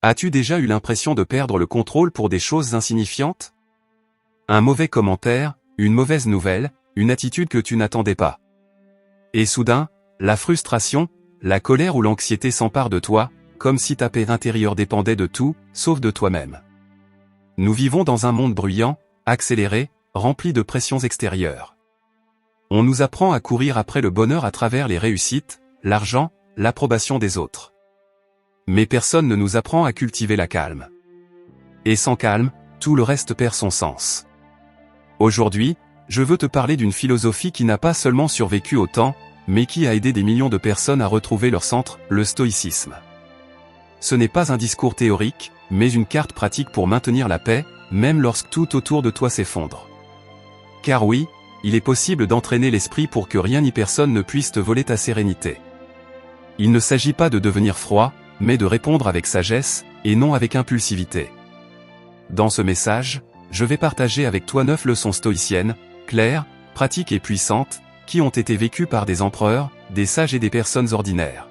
As-tu déjà eu l'impression de perdre le contrôle pour des choses insignifiantes? Un mauvais commentaire, une mauvaise nouvelle, une attitude que tu n'attendais pas. Et soudain, la frustration, la colère ou l'anxiété s'emparent de toi, comme si ta paix intérieure dépendait de tout, sauf de toi-même. Nous vivons dans un monde bruyant, accéléré, rempli de pressions extérieures. On nous apprend à courir après le bonheur à travers les réussites, l'argent, l'approbation des autres. Mais personne ne nous apprend à cultiver la calme. Et sans calme, tout le reste perd son sens. Aujourd'hui, je veux te parler d'une philosophie qui n'a pas seulement survécu au temps, mais qui a aidé des millions de personnes à retrouver leur centre, le stoïcisme. Ce n'est pas un discours théorique, mais une carte pratique pour maintenir la paix, même lorsque tout autour de toi s'effondre. Car oui, il est possible d'entraîner l'esprit pour que rien ni personne ne puisse te voler ta sérénité. Il ne s'agit pas de devenir froid, mais de répondre avec sagesse, et non avec impulsivité. Dans ce message, je vais partager avec toi 9 leçons stoïciennes, claires, pratiques et puissantes, qui ont été vécues par des empereurs, des sages et des personnes ordinaires.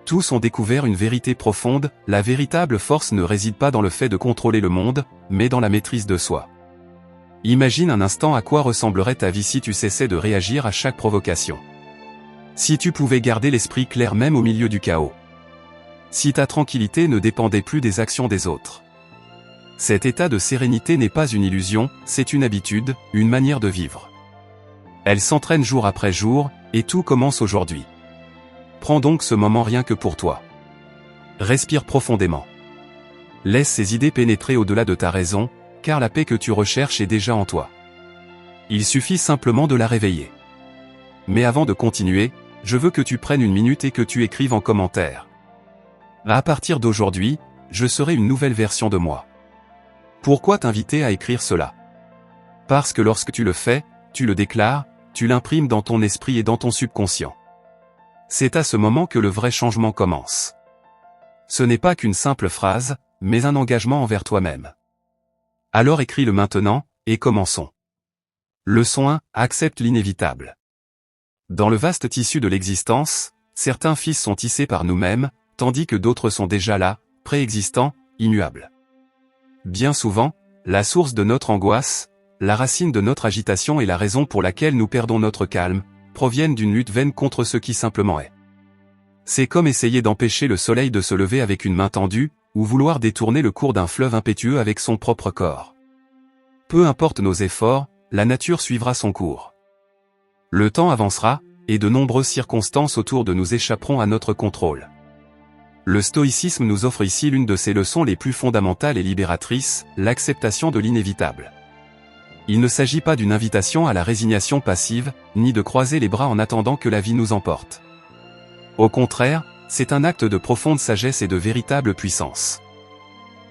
Tous ont découvert une vérité profonde, la véritable force ne réside pas dans le fait de contrôler le monde, mais dans la maîtrise de soi. Imagine un instant à quoi ressemblerait ta vie si tu cessais de réagir à chaque provocation. Si tu pouvais garder l'esprit clair même au milieu du chaos. Si ta tranquillité ne dépendait plus des actions des autres. Cet état de sérénité n'est pas une illusion, c'est une habitude, une manière de vivre. Elle s'entraîne jour après jour, et tout commence aujourd'hui. Prends donc ce moment rien que pour toi. Respire profondément. Laisse ces idées pénétrer au-delà de ta raison, car la paix que tu recherches est déjà en toi. Il suffit simplement de la réveiller. Mais avant de continuer, je veux que tu prennes une minute et que tu écrives en commentaire. À partir d'aujourd'hui, je serai une nouvelle version de moi. Pourquoi t'inviter à écrire cela? Parce que lorsque tu le fais, tu le déclares, tu l'imprimes dans ton esprit et dans ton subconscient. C'est à ce moment que le vrai changement commence. Ce n'est pas qu'une simple phrase, mais un engagement envers toi-même. Alors écris-le maintenant, et commençons. Leçon 1, accepte l'inévitable. Dans le vaste tissu de l'existence, certains fils sont tissés par nous-mêmes, tandis que d'autres sont déjà là, préexistants, immuables. Bien souvent, la source de notre angoisse, la racine de notre agitation et la raison pour laquelle nous perdons notre calme, proviennent d'une lutte vaine contre ce qui simplement est. C'est comme essayer d'empêcher le soleil de se lever avec une main tendue, ou vouloir détourner le cours d'un fleuve impétueux avec son propre corps. Peu importe nos efforts, la nature suivra son cours. Le temps avancera, et de nombreuses circonstances autour de nous échapperont à notre contrôle. Le stoïcisme nous offre ici l'une de ses leçons les plus fondamentales et libératrices, l'acceptation de l'inévitable. Il ne s'agit pas d'une invitation à la résignation passive, ni de croiser les bras en attendant que la vie nous emporte. Au contraire, c'est un acte de profonde sagesse et de véritable puissance.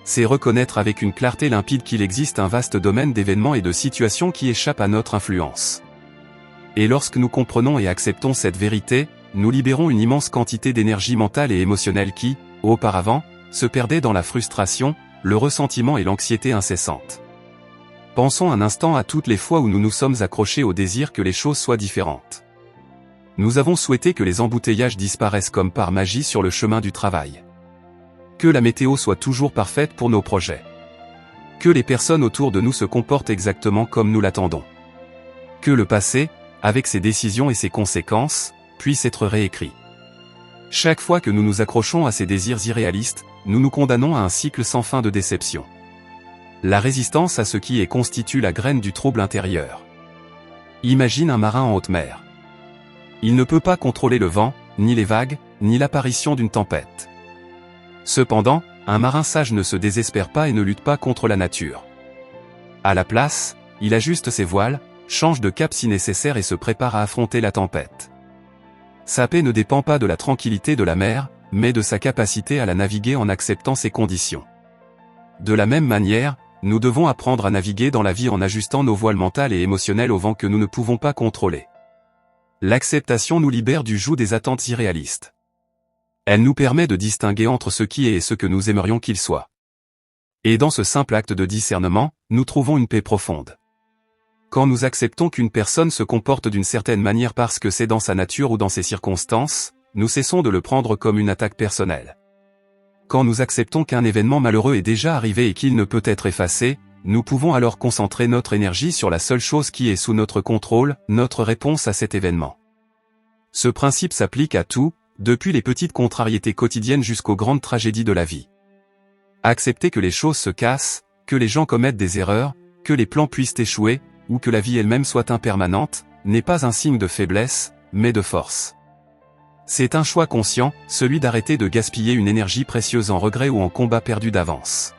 C'est reconnaître avec une clarté limpide qu'il existe un vaste domaine d'événements et de situations qui échappent à notre influence. Et lorsque nous comprenons et acceptons cette vérité, nous libérons une immense quantité d'énergie mentale et émotionnelle qui, auparavant, se perdait dans la frustration, le ressentiment et l'anxiété incessante. Pensons un instant à toutes les fois où nous nous sommes accrochés au désir que les choses soient différentes. Nous avons souhaité que les embouteillages disparaissent comme par magie sur le chemin du travail. Que la météo soit toujours parfaite pour nos projets. Que les personnes autour de nous se comportent exactement comme nous l'attendons. Que le passé, avec ses décisions et ses conséquences, puisse être réécrit. Chaque fois que nous nous accrochons à ces désirs irréalistes, nous nous condamnons à un cycle sans fin de déception. La résistance à ce qui est constitue la graine du trouble intérieur. Imagine un marin en haute mer. Il ne peut pas contrôler le vent, ni les vagues, ni l'apparition d'une tempête. Cependant, un marin sage ne se désespère pas et ne lutte pas contre la nature. À la place, il ajuste ses voiles, change de cap si nécessaire et se prépare à affronter la tempête. Sa paix ne dépend pas de la tranquillité de la mer, mais de sa capacité à la naviguer en acceptant ses conditions. De la même manière, nous devons apprendre à naviguer dans la vie en ajustant nos voiles mentales et émotionnelles au vent que nous ne pouvons pas contrôler. L'acceptation nous libère du joug des attentes irréalistes. Elle nous permet de distinguer entre ce qui est et ce que nous aimerions qu'il soit. Et dans ce simple acte de discernement, nous trouvons une paix profonde. Quand nous acceptons qu'une personne se comporte d'une certaine manière parce que c'est dans sa nature ou dans ses circonstances, nous cessons de le prendre comme une attaque personnelle. quand nous acceptons qu'un événement malheureux est déjà arrivé et qu'il ne peut être effacé, nous pouvons alors concentrer notre énergie sur la seule chose qui est sous notre contrôle, notre réponse à cet événement. Ce principe s'applique à tout, depuis les petites contrariétés quotidiennes jusqu'aux grandes tragédies de la vie. Accepter que les choses se cassent, que les gens commettent des erreurs, que les plans puissent échouer, ou que la vie elle-même soit impermanente, n'est pas un signe de faiblesse, mais de force. C'est un choix conscient, celui d'arrêter de gaspiller une énergie précieuse en regrets ou en combats perdus d'avance.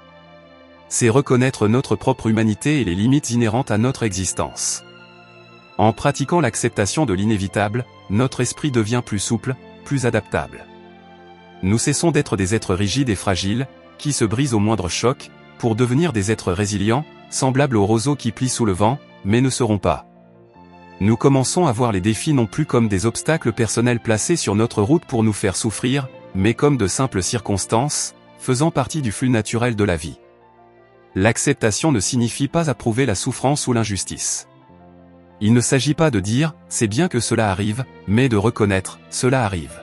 C'est reconnaître notre propre humanité et les limites inhérentes à notre existence. En pratiquant l'acceptation de l'inévitable, notre esprit devient plus souple, plus adaptable. Nous cessons d'être des êtres rigides et fragiles, qui se brisent au moindre choc, pour devenir des êtres résilients, semblables aux roseaux qui plient sous le vent, mais ne seront pas. Nous commençons à voir les défis non plus comme des obstacles personnels placés sur notre route pour nous faire souffrir, mais comme de simples circonstances, faisant partie du flux naturel de la vie. L'acceptation ne signifie pas approuver la souffrance ou l'injustice. Il ne s'agit pas de dire « c'est bien que cela arrive », mais de reconnaître « cela arrive ».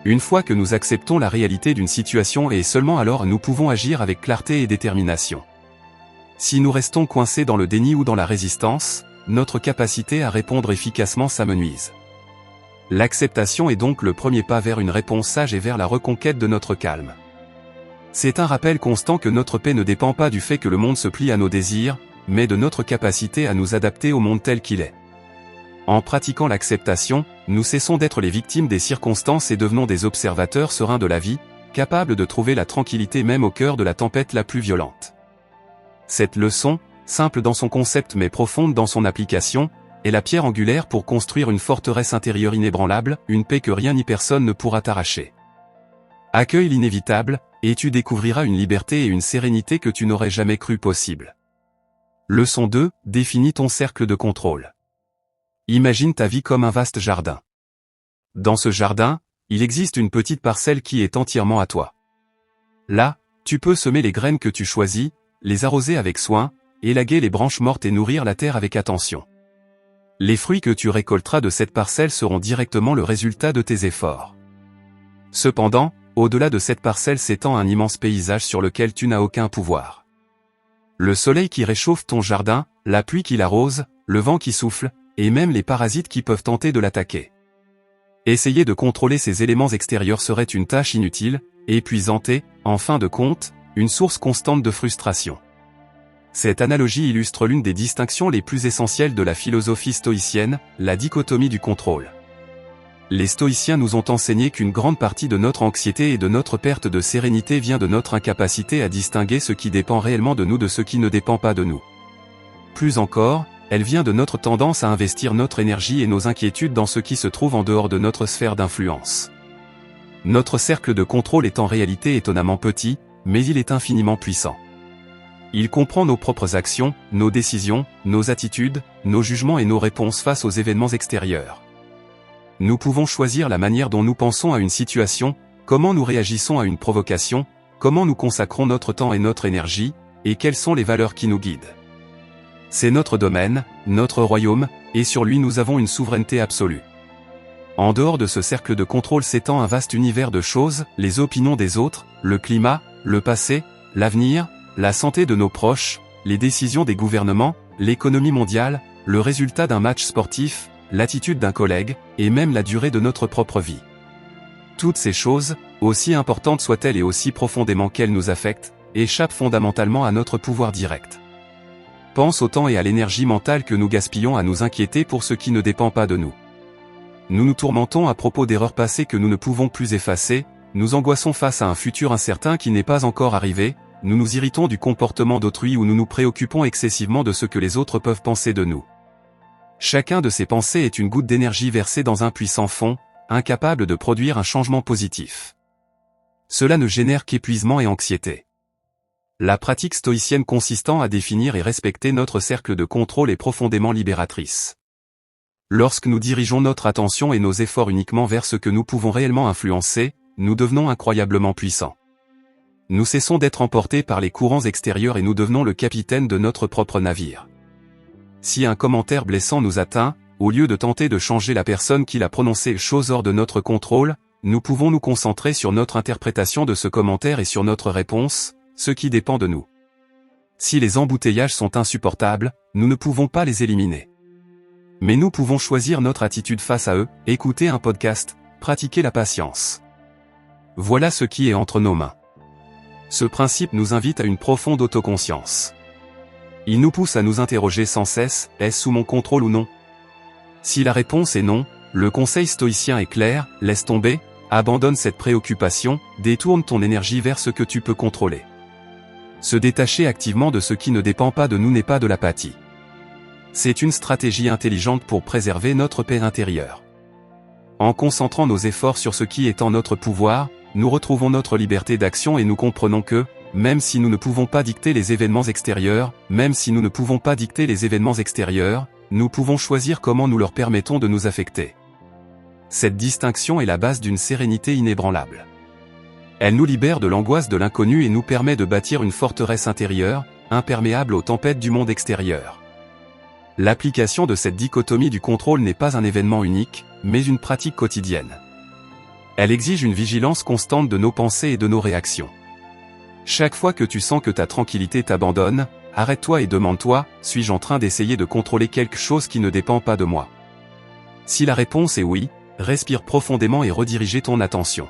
Une fois que nous acceptons la réalité d'une situation et seulement alors nous pouvons agir avec clarté et détermination. Si nous restons coincés dans le déni ou dans la résistance, notre capacité à répondre efficacement s'amenuise. L'acceptation est donc le premier pas vers une réponse sage et vers la reconquête de notre calme. C'est un rappel constant que notre paix ne dépend pas du fait que le monde se plie à nos désirs, mais de notre capacité à nous adapter au monde tel qu'il est. En pratiquant l'acceptation, nous cessons d'être les victimes des circonstances et devenons des observateurs sereins de la vie, capables de trouver la tranquillité même au cœur de la tempête la plus violente. Cette leçon, simple dans son concept mais profonde dans son application, est la pierre angulaire pour construire une forteresse intérieure inébranlable, une paix que rien ni personne ne pourra t'arracher. Accueille l'inévitable, et tu découvriras une liberté et une sérénité que tu n'aurais jamais cru possible. Leçon 2, définis ton cercle de contrôle. Imagine ta vie comme un vaste jardin. Dans ce jardin, il existe une petite parcelle qui est entièrement à toi. Là, tu peux semer les graines que tu choisis, les arroser avec soin, élaguer les branches mortes et nourrir la terre avec attention. Les fruits que tu récolteras de cette parcelle seront directement le résultat de tes efforts. Cependant, au-delà de cette parcelle s'étend un immense paysage sur lequel tu n'as aucun pouvoir. Le soleil qui réchauffe ton jardin, la pluie qui l'arrose, le vent qui souffle, et même les parasites qui peuvent tenter de l'attaquer. Essayer de contrôler ces éléments extérieurs serait une tâche inutile, épuisante et, en fin de compte, une source constante de frustration. Cette analogie illustre l'une des distinctions les plus essentielles de la philosophie stoïcienne, la dichotomie du contrôle. Les stoïciens nous ont enseigné qu'une grande partie de notre anxiété et de notre perte de sérénité vient de notre incapacité à distinguer ce qui dépend réellement de nous de ce qui ne dépend pas de nous. Plus encore, elle vient de notre tendance à investir notre énergie et nos inquiétudes dans ce qui se trouve en dehors de notre sphère d'influence. Notre cercle de contrôle est en réalité étonnamment petit, mais il est infiniment puissant. Il comprend nos propres actions, nos décisions, nos attitudes, nos jugements et nos réponses face aux événements extérieurs. Nous pouvons choisir la manière dont nous pensons à une situation, comment nous réagissons à une provocation, comment nous consacrons notre temps et notre énergie, et quelles sont les valeurs qui nous guident. C'est notre domaine, notre royaume, et sur lui nous avons une souveraineté absolue. En dehors de ce cercle de contrôle s'étend un vaste univers de choses, les opinions des autres, le climat, le passé, l'avenir, la santé de nos proches, les décisions des gouvernements, l'économie mondiale, le résultat d'un match sportif, l'attitude d'un collègue, et même la durée de notre propre vie. Toutes ces choses, aussi importantes soient-elles et aussi profondément qu'elles nous affectent, échappent fondamentalement à notre pouvoir direct. Pense au temps et à l'énergie mentale que nous gaspillons à nous inquiéter pour ce qui ne dépend pas de nous. Nous nous tourmentons à propos d'erreurs passées que nous ne pouvons plus effacer, nous angoissons face à un futur incertain qui n'est pas encore arrivé, nous nous irritons du comportement d'autrui ou nous nous préoccupons excessivement de ce que les autres peuvent penser de nous. Chacun de ces pensées est une goutte d'énergie versée dans un puissant fond, incapable de produire un changement positif. Cela ne génère qu'épuisement et anxiété. La pratique stoïcienne consistant à définir et respecter notre cercle de contrôle est profondément libératrice. Lorsque nous dirigeons notre attention et nos efforts uniquement vers ce que nous pouvons réellement influencer, nous devenons incroyablement puissants. Nous cessons d'être emportés par les courants extérieurs et nous devenons le capitaine de notre propre navire. Si un commentaire blessant nous atteint, au lieu de tenter de changer la personne qui l'a prononcé, chose hors de notre contrôle, nous pouvons nous concentrer sur notre interprétation de ce commentaire et sur notre réponse, ce qui dépend de nous. Si les embouteillages sont insupportables, nous ne pouvons pas les éliminer. Mais nous pouvons choisir notre attitude face à eux, écouter un podcast, pratiquer la patience. Voilà ce qui est entre nos mains. Ce principe nous invite à une profonde autoconscience. Il nous pousse à nous interroger sans cesse, est-ce sous mon contrôle ou non? Si la réponse est non, le conseil stoïcien est clair, laisse tomber, abandonne cette préoccupation, détourne ton énergie vers ce que tu peux contrôler. Se détacher activement de ce qui ne dépend pas de nous n'est pas de l'apathie. C'est une stratégie intelligente pour préserver notre paix intérieure. En concentrant nos efforts sur ce qui est en notre pouvoir, nous retrouvons notre liberté d'action et nous comprenons que, même si nous ne pouvons pas dicter les événements extérieurs, nous pouvons choisir comment nous leur permettons de nous affecter. Cette distinction est la base d'une sérénité inébranlable. Elle nous libère de l'angoisse de l'inconnu et nous permet de bâtir une forteresse intérieure, imperméable aux tempêtes du monde extérieur. L'application de cette dichotomie du contrôle n'est pas un événement unique, mais une pratique quotidienne. Elle exige une vigilance constante de nos pensées et de nos réactions. Chaque fois que tu sens que ta tranquillité t'abandonne, arrête-toi et demande-toi, suis-je en train d'essayer de contrôler quelque chose qui ne dépend pas de moi? Si la réponse est oui, respire profondément et redirige ton attention.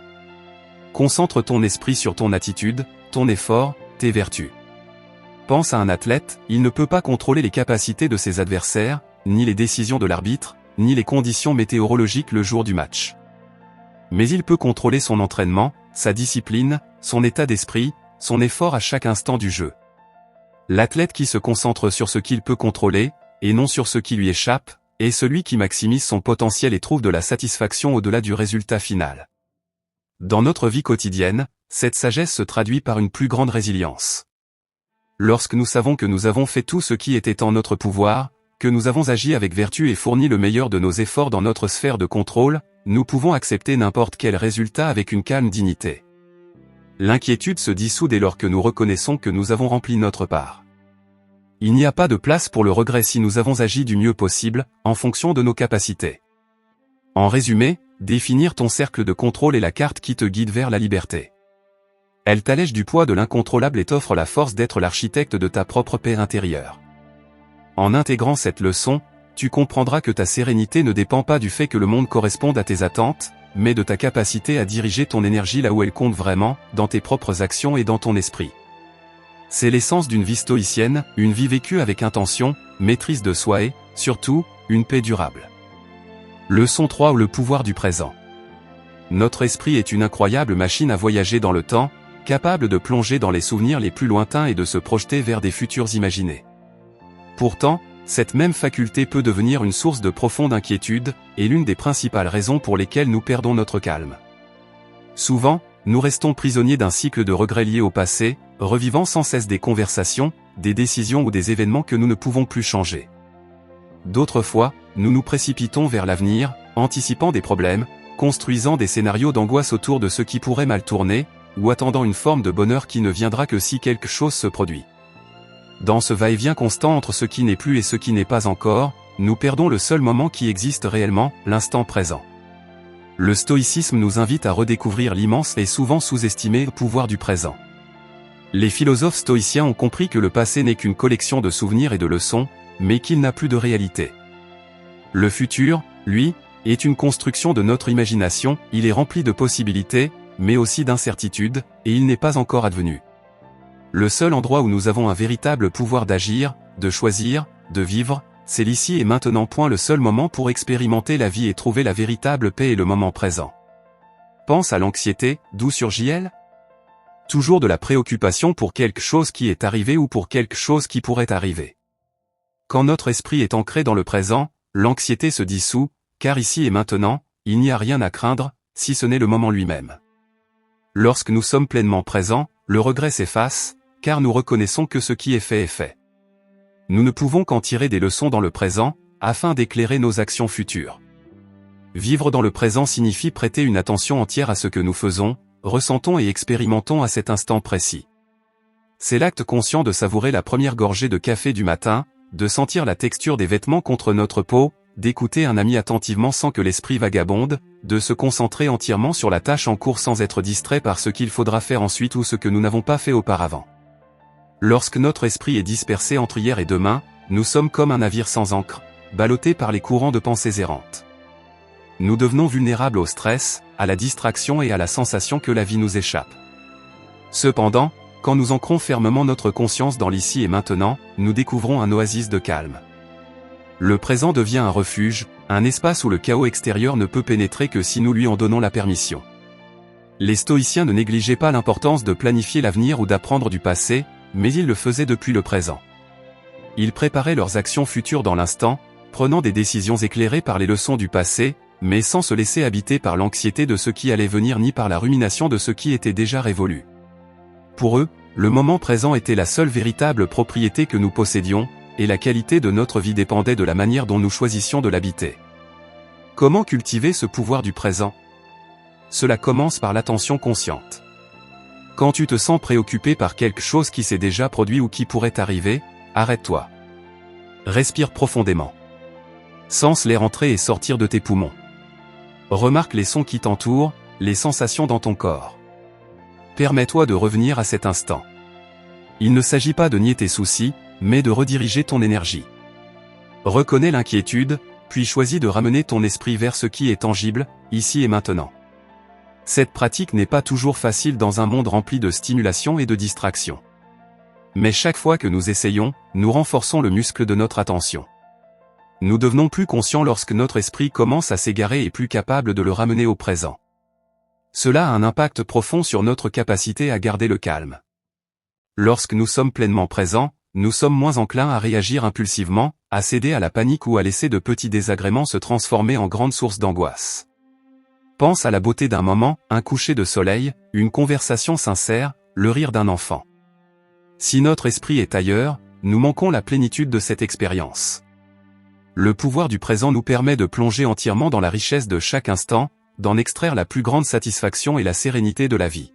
Concentre ton esprit sur ton attitude, ton effort, tes vertus. Pense à un athlète, il ne peut pas contrôler les capacités de ses adversaires, ni les décisions de l'arbitre, ni les conditions météorologiques le jour du match. Mais il peut contrôler son entraînement, sa discipline, son état d'esprit, son effort à chaque instant du jeu. L'athlète qui se concentre sur ce qu'il peut contrôler, et non sur ce qui lui échappe, est celui qui maximise son potentiel et trouve de la satisfaction au-delà du résultat final. Dans notre vie quotidienne, cette sagesse se traduit par une plus grande résilience. Lorsque nous savons que nous avons fait tout ce qui était en notre pouvoir, que nous avons agi avec vertu et fourni le meilleur de nos efforts dans notre sphère de contrôle, nous pouvons accepter n'importe quel résultat avec une calme dignité. L'inquiétude se dissout dès lors que nous reconnaissons que nous avons rempli notre part. Il n'y a pas de place pour le regret si nous avons agi du mieux possible, en fonction de nos capacités. En résumé, définir ton cercle de contrôle est la carte qui te guide vers la liberté. Elle t'allège du poids de l'incontrôlable et t'offre la force d'être l'architecte de ta propre paix intérieure. En intégrant cette leçon, tu comprendras que ta sérénité ne dépend pas du fait que le monde corresponde à tes attentes, mais de ta capacité à diriger ton énergie là où elle compte vraiment, dans tes propres actions et dans ton esprit. C'est l'essence d'une vie stoïcienne, une vie vécue avec intention, maîtrise de soi et, surtout, une paix durable. Leçon 3 ou le pouvoir du présent. Notre esprit est une incroyable machine à voyager dans le temps, capable de plonger dans les souvenirs les plus lointains et de se projeter vers des futurs imaginés. Pourtant, cette même faculté peut devenir une source de profonde inquiétude, et l'une des principales raisons pour lesquelles nous perdons notre calme. Souvent, nous restons prisonniers d'un cycle de regrets liés au passé, revivant sans cesse des conversations, des décisions ou des événements que nous ne pouvons plus changer. D'autres fois, nous nous précipitons vers l'avenir, anticipant des problèmes, construisant des scénarios d'angoisse autour de ce qui pourrait mal tourner, ou attendant une forme de bonheur qui ne viendra que si quelque chose se produit. Dans ce va-et-vient constant entre ce qui n'est plus et ce qui n'est pas encore, nous perdons le seul moment qui existe réellement, l'instant présent. Le stoïcisme nous invite à redécouvrir l'immense et souvent sous-estimé pouvoir du présent. Les philosophes stoïciens ont compris que le passé n'est qu'une collection de souvenirs et de leçons, mais qu'il n'a plus de réalité. Le futur, lui, est une construction de notre imagination, il est rempli de possibilités, mais aussi d'incertitudes, et il n'est pas encore advenu. Le seul endroit où nous avons un véritable pouvoir d'agir, de choisir, de vivre, c'est l'ici et maintenant. Le seul moment pour expérimenter la vie et trouver la véritable paix est le moment présent. Pense à l'anxiété, d'où surgit-elle? Toujours de la préoccupation pour quelque chose qui est arrivé ou pour quelque chose qui pourrait arriver. Quand notre esprit est ancré dans le présent, l'anxiété se dissout, car ici et maintenant, il n'y a rien à craindre, si ce n'est le moment lui-même. Lorsque nous sommes pleinement présents, le regret s'efface, car nous reconnaissons que ce qui est fait est fait. Nous ne pouvons qu'en tirer des leçons dans le présent, afin d'éclairer nos actions futures. Vivre dans le présent signifie prêter une attention entière à ce que nous faisons, ressentons et expérimentons à cet instant précis. C'est l'acte conscient de savourer la première gorgée de café du matin, de sentir la texture des vêtements contre notre peau, d'écouter un ami attentivement sans que l'esprit vagabonde, de se concentrer entièrement sur la tâche en cours sans être distrait par ce qu'il faudra faire ensuite ou ce que nous n'avons pas fait auparavant. Lorsque notre esprit est dispersé entre hier et demain, nous sommes comme un navire sans ancre, ballotté par les courants de pensées errantes. Nous devenons vulnérables au stress, à la distraction et à la sensation que la vie nous échappe. Cependant, quand nous ancrons fermement notre conscience dans l'ici et maintenant, nous découvrons un oasis de calme. Le présent devient un refuge, un espace où le chaos extérieur ne peut pénétrer que si nous lui en donnons la permission. Les stoïciens ne négligeaient pas l'importance de planifier l'avenir ou d'apprendre du passé, mais ils le faisaient depuis le présent. Ils préparaient leurs actions futures dans l'instant, prenant des décisions éclairées par les leçons du passé, mais sans se laisser habiter par l'anxiété de ce qui allait venir ni par la rumination de ce qui était déjà révolu. Pour eux, le moment présent était la seule véritable propriété que nous possédions, et la qualité de notre vie dépendait de la manière dont nous choisissions de l'habiter. Comment cultiver ce pouvoir du présent? Cela commence par l'attention consciente. Quand tu te sens préoccupé par quelque chose qui s'est déjà produit ou qui pourrait arriver, arrête-toi. Respire profondément. Sens l'air entrer et sortir de tes poumons. Remarque les sons qui t'entourent, les sensations dans ton corps. Permets-toi de revenir à cet instant. Il ne s'agit pas de nier tes soucis, mais de rediriger ton énergie. Reconnais l'inquiétude, puis choisis de ramener ton esprit vers ce qui est tangible, ici et maintenant. Cette pratique n'est pas toujours facile dans un monde rempli de stimulation et de distraction. Mais chaque fois que nous essayons, nous renforçons le muscle de notre attention. Nous devenons plus conscients lorsque notre esprit commence à s'égarer et plus capable de le ramener au présent. Cela a un impact profond sur notre capacité à garder le calme. Lorsque nous sommes pleinement présents, nous sommes moins enclins à réagir impulsivement, à céder à la panique ou à laisser de petits désagréments se transformer en grandes sources d'angoisse. Pense à la beauté d'un moment, un coucher de soleil, une conversation sincère, le rire d'un enfant. Si notre esprit est ailleurs, nous manquons la plénitude de cette expérience. Le pouvoir du présent nous permet de plonger entièrement dans la richesse de chaque instant, d'en extraire la plus grande satisfaction et la sérénité de la vie.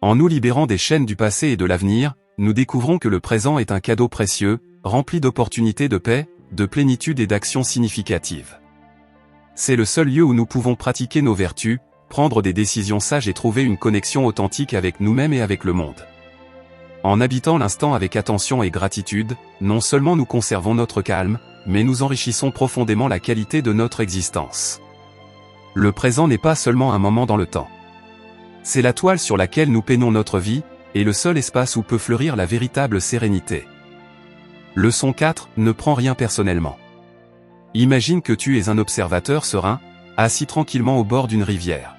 En nous libérant des chaînes du passé et de l'avenir, nous découvrons que le présent est un cadeau précieux, rempli d'opportunités de paix, de plénitude et d'actions significatives. C'est le seul lieu où nous pouvons pratiquer nos vertus, prendre des décisions sages et trouver une connexion authentique avec nous-mêmes et avec le monde. En habitant l'instant avec attention et gratitude, non seulement nous conservons notre calme, mais nous enrichissons profondément la qualité de notre existence. Le présent n'est pas seulement un moment dans le temps. C'est la toile sur laquelle nous peignons notre vie, et le seul espace où peut fleurir la véritable sérénité. Leçon 4, ne prends rien personnellement. Imagine que tu es un observateur serein, assis tranquillement au bord d'une rivière.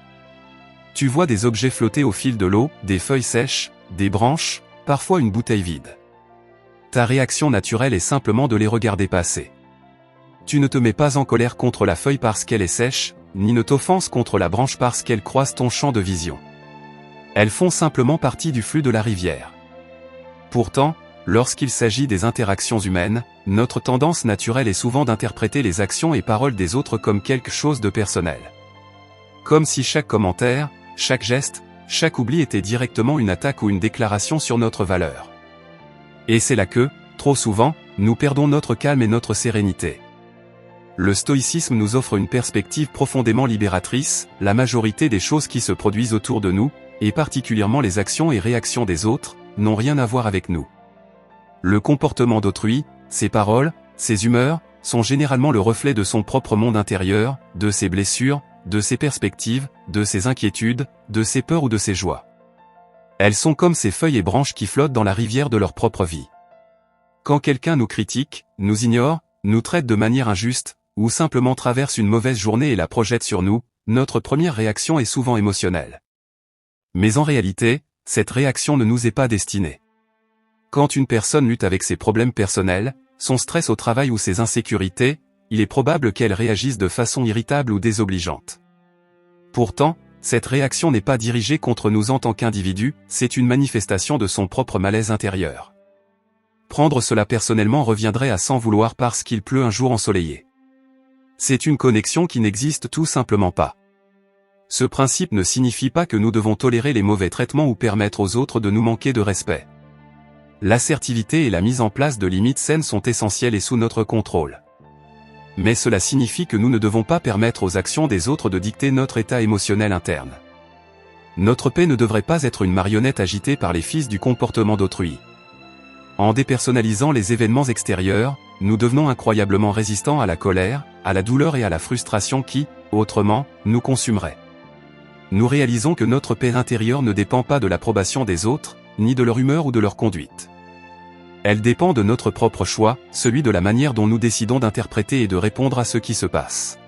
Tu vois des objets flotter au fil de l'eau, des feuilles sèches, des branches, parfois une bouteille vide. Ta réaction naturelle est simplement de les regarder passer. Tu ne te mets pas en colère contre la feuille parce qu'elle est sèche, ni ne t'offenses contre la branche parce qu'elle croise ton champ de vision. Elles font simplement partie du flux de la rivière. Pourtant, lorsqu'il s'agit des interactions humaines, notre tendance naturelle est souvent d'interpréter les actions et paroles des autres comme quelque chose de personnel. Comme si chaque commentaire, chaque geste, chaque oubli était directement une attaque ou une déclaration sur notre valeur. Et c'est là que, trop souvent, nous perdons notre calme et notre sérénité. Le stoïcisme nous offre une perspective profondément libératrice, la majorité des choses qui se produisent autour de nous, et particulièrement les actions et réactions des autres, n'ont rien à voir avec nous. Le comportement d'autrui, ses paroles, ses humeurs, sont généralement le reflet de son propre monde intérieur, de ses blessures, de ses perspectives, de ses inquiétudes, de ses peurs ou de ses joies. Elles sont comme ces feuilles et branches qui flottent dans la rivière de leur propre vie. Quand quelqu'un nous critique, nous ignore, nous traite de manière injuste, ou simplement traverse une mauvaise journée et la projette sur nous, notre première réaction est souvent émotionnelle. Mais en réalité, cette réaction ne nous est pas destinée. Quand une personne lutte avec ses problèmes personnels, son stress au travail ou ses insécurités, il est probable qu'elle réagisse de façon irritable ou désobligeante. Pourtant, cette réaction n'est pas dirigée contre nous en tant qu'individus, c'est une manifestation de son propre malaise intérieur. Prendre cela personnellement reviendrait à s'en vouloir parce qu'il pleut un jour ensoleillé. C'est une connexion qui n'existe tout simplement pas. Ce principe ne signifie pas que nous devons tolérer les mauvais traitements ou permettre aux autres de nous manquer de respect. L'assertivité et la mise en place de limites saines sont essentielles et sous notre contrôle. mais cela signifie que nous ne devons pas permettre aux actions des autres de dicter notre état émotionnel interne. Notre paix ne devrait pas être une marionnette agitée par les fils du comportement d'autrui. En dépersonnalisant les événements extérieurs, nous devenons incroyablement résistants à la colère, à la douleur et à la frustration qui, autrement, nous consumeraient. Nous réalisons que notre paix intérieure ne dépend pas de l'approbation des autres, ni de leur humeur ou de leur conduite. Elle dépend de notre propre choix, celui de la manière dont nous décidons d'interpréter et de répondre à ce qui se passe.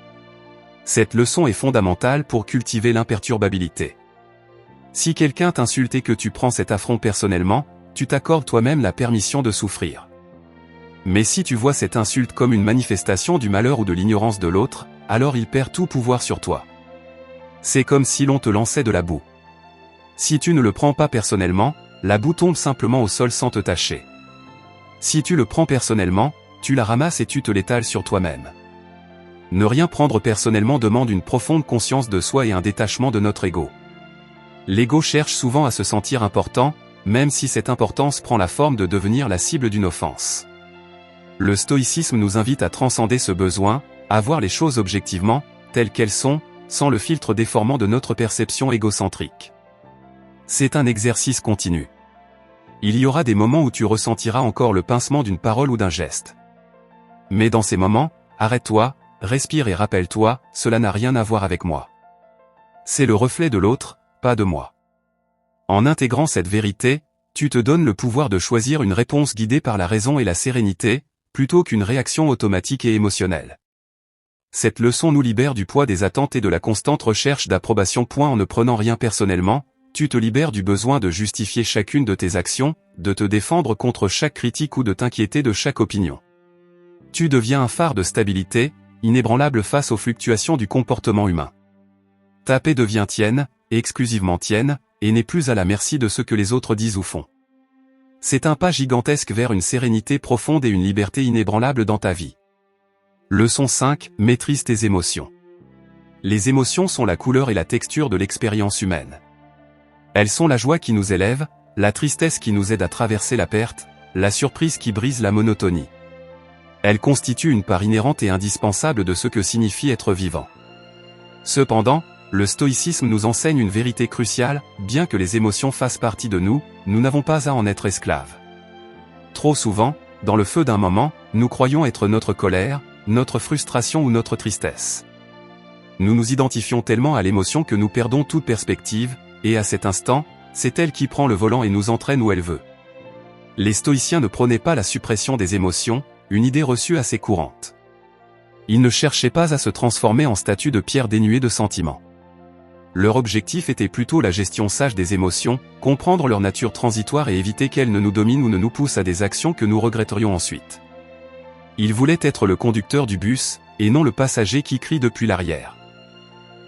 Cette leçon est fondamentale pour cultiver l'imperturbabilité. Si quelqu'un t'insulte et que tu prends cet affront personnellement, tu t'accordes toi-même la permission de souffrir. Mais si tu vois cette insulte comme une manifestation du malheur ou de l'ignorance de l'autre, alors il perd tout pouvoir sur toi. C'est comme si l'on te lançait de la boue. Si tu ne le prends pas personnellement, la boue tombe simplement au sol sans te tacher. Si tu le prends personnellement, tu la ramasses et tu te l'étales sur toi-même. Ne rien prendre personnellement demande une profonde conscience de soi et un détachement de notre ego. L'ego cherche souvent à se sentir important, même si cette importance prend la forme de devenir la cible d'une offense. Le stoïcisme nous invite à transcender ce besoin, à voir les choses objectivement, telles qu'elles sont, sans le filtre déformant de notre perception égocentrique. C'est un exercice continu. Il y aura des moments où tu ressentiras encore le pincement d'une parole ou d'un geste. Mais dans ces moments, arrête-toi, respire et rappelle-toi, cela n'a rien à voir avec moi. C'est le reflet de l'autre, pas de moi. En intégrant cette vérité, tu te donnes le pouvoir de choisir une réponse guidée par la raison et la sérénité, plutôt qu'une réaction automatique et émotionnelle. Cette leçon nous libère du poids des attentes et de la constante recherche d'approbation. En ne prenant rien personnellement, tu te libères du besoin de justifier chacune de tes actions, de te défendre contre chaque critique ou de t'inquiéter de chaque opinion. Tu deviens un phare de stabilité, inébranlable face aux fluctuations du comportement humain. Ta paix devient tienne, et exclusivement tienne, et n'est plus à la merci de ce que les autres disent ou font. C'est un pas gigantesque vers une sérénité profonde et une liberté inébranlable dans ta vie. Leçon 5, maîtrise tes émotions. Les émotions sont la couleur et la texture de l'expérience humaine. Elles sont la joie qui nous élève, la tristesse qui nous aide à traverser la perte, la surprise qui brise la monotonie. Elles constituent une part inhérente et indispensable de ce que signifie être vivant. Cependant, le stoïcisme nous enseigne une vérité cruciale, bien que les émotions fassent partie de nous, nous n'avons pas à en être esclaves. Trop souvent, dans le feu d'un moment, nous croyons être notre colère, notre frustration ou notre tristesse. Nous nous identifions tellement à l'émotion que nous perdons toute perspective, et à cet instant, c'est elle qui prend le volant et nous entraîne où elle veut. Les stoïciens ne prônaient pas la suppression des émotions, une idée reçue assez courante. Ils ne cherchaient pas à se transformer en statue de pierre dénuée de sentiments. Leur objectif était plutôt la gestion sage des émotions, comprendre leur nature transitoire et éviter qu'elles ne nous dominent ou ne nous poussent à des actions que nous regretterions ensuite. Ils voulaient être le conducteur du bus, et non le passager qui crie depuis l'arrière.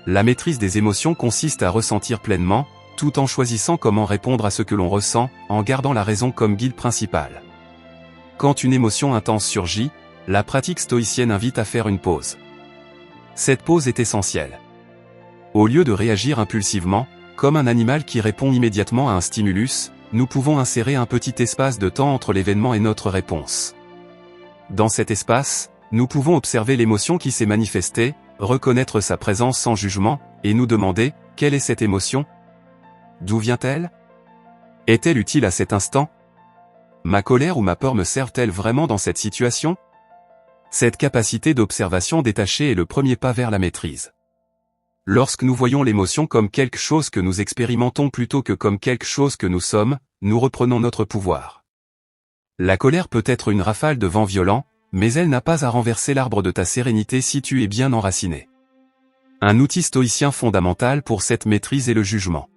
La maîtrise des émotions consiste à ressentir pleinement, tout en choisissant comment répondre à ce que l'on ressent, en gardant la raison comme guide principal. Quand une émotion intense surgit, la pratique stoïcienne invite à faire une pause. Cette pause est essentielle. Au lieu de réagir impulsivement, comme un animal qui répond immédiatement à un stimulus, nous pouvons insérer un petit espace de temps entre l'événement et notre réponse. Dans cet espace, nous pouvons observer l'émotion qui s'est manifestée, reconnaître sa présence sans jugement, et nous demander, quelle est cette émotion? D'où vient-elle? Est-elle utile à cet instant? Ma colère ou ma peur me servent-elles vraiment dans cette situation? Cette capacité d'observation détachée est le premier pas vers la maîtrise. Lorsque nous voyons l'émotion comme quelque chose que nous expérimentons plutôt que comme quelque chose que nous sommes, nous reprenons notre pouvoir. La colère peut être une rafale de vent violent, mais elle n'a pas à renverser l'arbre de ta sérénité si tu es bien enraciné. Un outil stoïcien fondamental pour cette maîtrise est le jugement.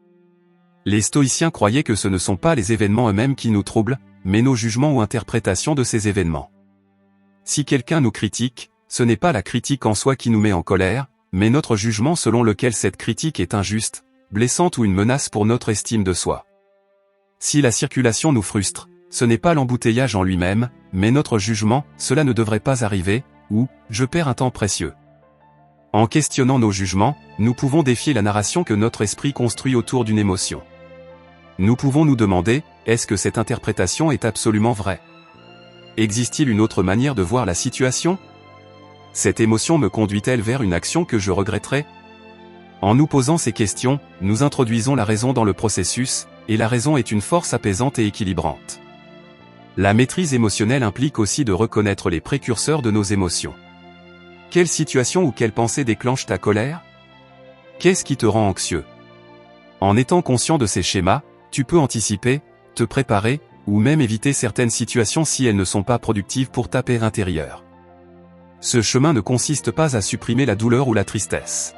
Les stoïciens croyaient que ce ne sont pas les événements eux-mêmes qui nous troublent, mais nos jugements ou interprétations de ces événements. Si quelqu'un nous critique, ce n'est pas la critique en soi qui nous met en colère, mais notre jugement selon lequel cette critique est injuste, blessante ou une menace pour notre estime de soi. Si la circulation nous frustre, ce n'est pas l'embouteillage en lui-même, mais notre jugement, cela ne devrait pas arriver, ou, je perds un temps précieux. En questionnant nos jugements, nous pouvons défier la narration que notre esprit construit autour d'une émotion. Nous pouvons nous demander, est-ce que cette interprétation est absolument vraie? Existe-t-il une autre manière de voir la situation? Cette émotion me conduit-elle vers une action que je regretterai? En nous posant ces questions, nous introduisons la raison dans le processus, et la raison est une force apaisante et équilibrante. La maîtrise émotionnelle implique aussi de reconnaître les précurseurs de nos émotions. Quelle situation ou quelle pensée déclenche ta colère? Qu'est-ce qui te rend anxieux? En étant conscient de ces schémas, tu peux anticiper, te préparer, ou même éviter certaines situations si elles ne sont pas productives pour ta paix intérieure. Ce chemin ne consiste pas à supprimer la douleur ou la tristesse.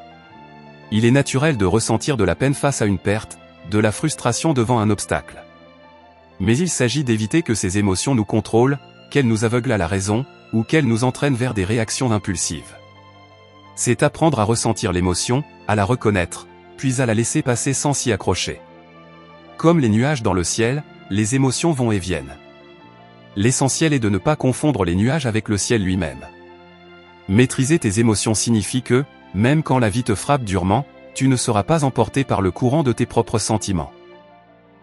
Il est naturel de ressentir de la peine face à une perte, de la frustration devant un obstacle. Mais il s'agit d'éviter que ces émotions nous contrôlent, qu'elles nous aveuglent à la raison, ou qu'elles nous entraînent vers des réactions impulsives. C'est apprendre à ressentir l'émotion, à la reconnaître, puis à la laisser passer sans s'y accrocher. Comme les nuages dans le ciel, les émotions vont et viennent. L'essentiel est de ne pas confondre les nuages avec le ciel lui-même. Maîtriser tes émotions signifie que, même quand la vie te frappe durement, tu ne seras pas emporté par le courant de tes propres sentiments.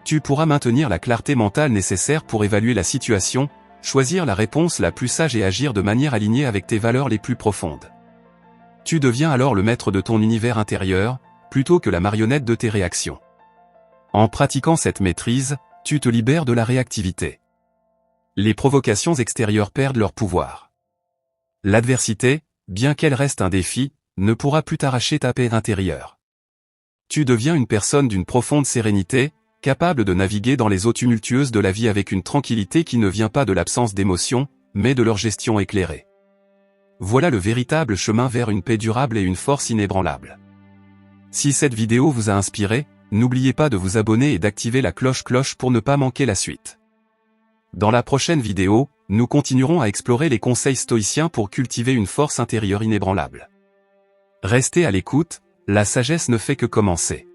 Tu pourras maintenir la clarté mentale nécessaire pour évaluer la situation, choisir la réponse la plus sage et agir de manière alignée avec tes valeurs les plus profondes. Tu deviens alors le maître de ton univers intérieur, plutôt que la marionnette de tes réactions. En pratiquant cette maîtrise, tu te libères de la réactivité. Les provocations extérieures perdent leur pouvoir. L'adversité, bien qu'elle reste un défi, ne pourra plus t'arracher ta paix intérieure. Tu deviens une personne d'une profonde sérénité, capable de naviguer dans les eaux tumultueuses de la vie avec une tranquillité qui ne vient pas de l'absence d'émotions, mais de leur gestion éclairée. Voilà le véritable chemin vers une paix durable et une force inébranlable. Si cette vidéo vous a inspiré, n'oubliez pas de vous abonner et d'activer la cloche pour ne pas manquer la suite. Dans la prochaine vidéo, nous continuerons à explorer les conseils stoïciens pour cultiver une force intérieure inébranlable. Restez à l'écoute, la sagesse ne fait que commencer.